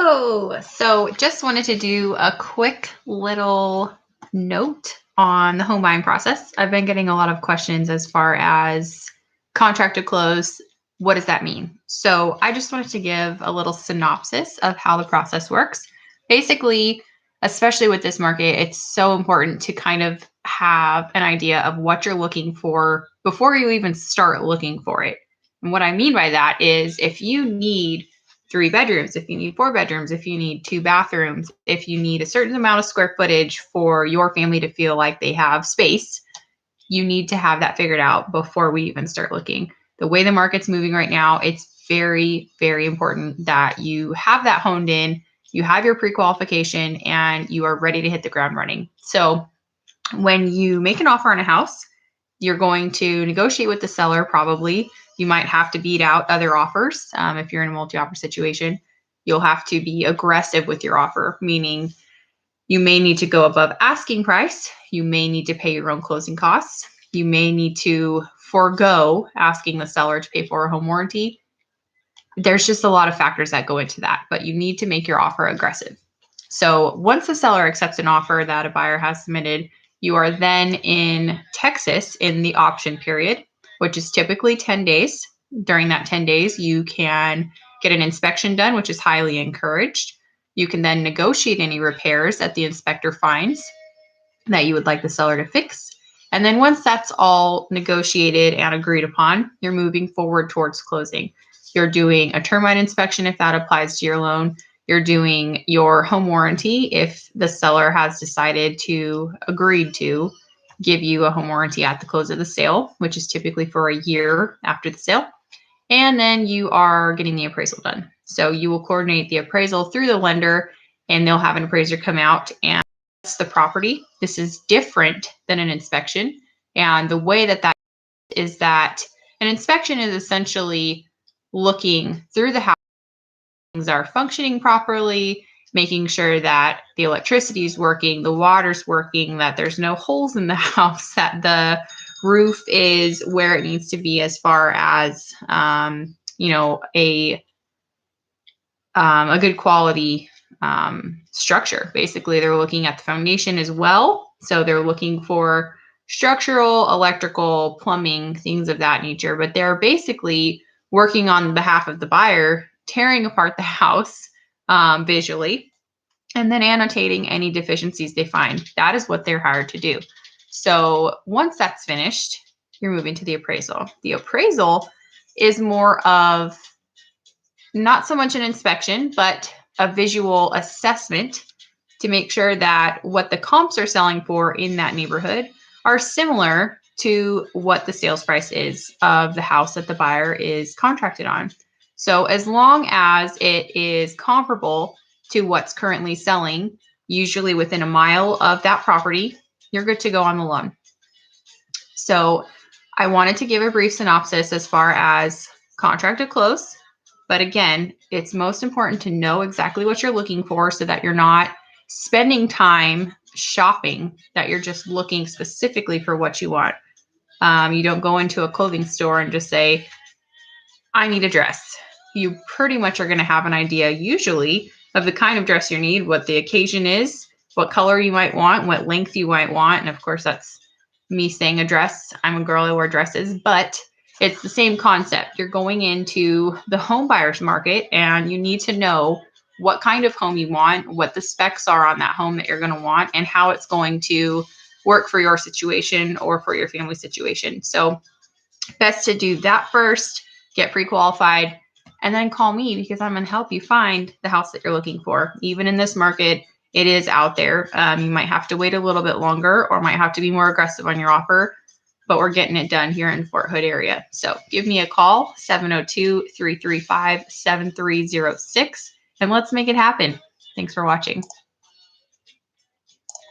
Hello. So just wanted to do a quick little note on the home buying process. I've been getting a lot of questions as far as contract to close. What does that mean? So I just wanted to give a little synopsis of how the process works. Basically, especially with this market, it's so important to kind of have an idea of what you're looking for before you even start looking for it. And what I mean by that is if you need 3 bedrooms, if you need 4 bedrooms, if you need 2 bathrooms, if you need a certain amount of square footage for your family to feel like they have space, you need to have that figured out before we even start looking. The way the market's moving right now, it's very, very important that you have that honed in, you have your pre-qualification, and you are ready to hit the ground running. So when you make an offer on a house, you're going to negotiate with the seller probably. You might have to beat out other offers. If you're in a multi-offer situation, you'll have to be aggressive with your offer, meaning you may need to go above asking price. You may need to pay your own closing costs. You may need to forego asking the seller to pay for a home warranty. There's just a lot of factors that go into that, but you need to make your offer aggressive. So once the seller accepts an offer that a buyer has submitted, you are then in Texas in the option period, which is typically 10 days. During that 10 days, you can get an inspection done, which is highly encouraged. You can then negotiate any repairs that the inspector finds that you would like the seller to fix. And then once that's all negotiated and agreed upon, you're moving forward towards closing. You're doing a termite inspection if that applies to your loan. You're doing your home warranty if the seller has decided to agreed to give you a home warranty at the close of the sale, which is typically for a year after the sale. And then you are getting the appraisal done. So you will coordinate the appraisal through the lender, and they'll have an appraiser come out and assess the property. This is different than an inspection. And the way that is that an inspection is essentially looking through the house, things are functioning properly, making sure that the electricity is working, the water's working, that there's no holes in the house, that the roof is where it needs to be as far as a good quality structure. Basically, they're looking at the foundation as well. So they're looking for structural, electrical, plumbing, things of that nature. But they're basically working on behalf of the buyer, tearing apart the house visually, and then annotating any deficiencies they find. That is what they're hired to do. So once that's finished, you're moving to the appraisal. The appraisal is more of not so much an inspection, but a visual assessment to make sure that what the comps are selling for in that neighborhood are similar to what the sales price is of the house that the buyer is contracted on. So as long as it is comparable to what's currently selling, usually within a mile of that property, you're good to go on the loan. So I wanted to give a brief synopsis as far as contract to close. But again, it's most important to know exactly what you're looking for so that you're not spending time shopping, that you're just looking specifically for what you want. You don't go into a clothing store and just say, I need a dress. You pretty much are going to have an idea usually of the kind of dress you need, what the occasion is, what color you might want, what length you might want. And of course, that's me saying a dress. I'm a girl, I wear dresses, but it's the same concept. You're going into the home buyer's market and you need to know what kind of home you want, what the specs are on that home that you're going to want, and how it's going to work for your situation or for your family situation. So best to do that first, get pre-qualified, and then call me because I'm going to help you find the house that you're looking for. Even in this market, it is out there. You might have to wait a little bit longer or might have to be more aggressive on your offer, but we're getting it done here in Fort Hood area. So give me a call, 702-335-7306, and let's make it happen. Thanks for watching.